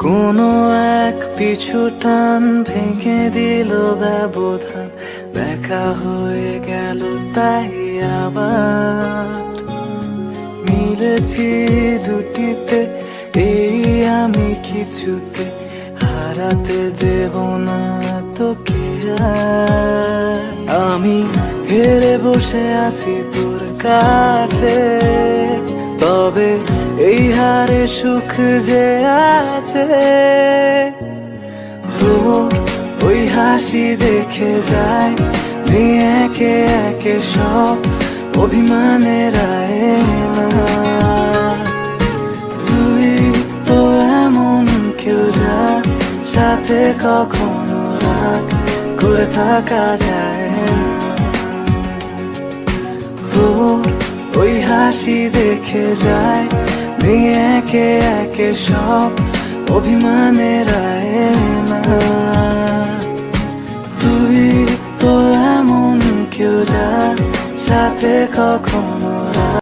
কোনো এক পিছু টান ভেঙে দিল ব্যবধান, দেখা হয়ে গেল তাই আবার মিলেছি দুটিতে। এই আমি কিছুতে হারাতে দেব না তোকে আর। আমি হেরে বসে আছি তোর কাছে, তবে এই হারে সুখ যে আছে। তোর ওই হাসি দেখে যায় ভেঙে একে একে সব অভিমানের আয়না। তুই তো এমন কেউ যা সাথে কখনো রাগ করে থাকা যায় না। তোর ওই হাসি দেখে যায় ভেঙে একে একে সব অভিমানের আয়না। তুই তো এমন কেউ যা সাথে কখনো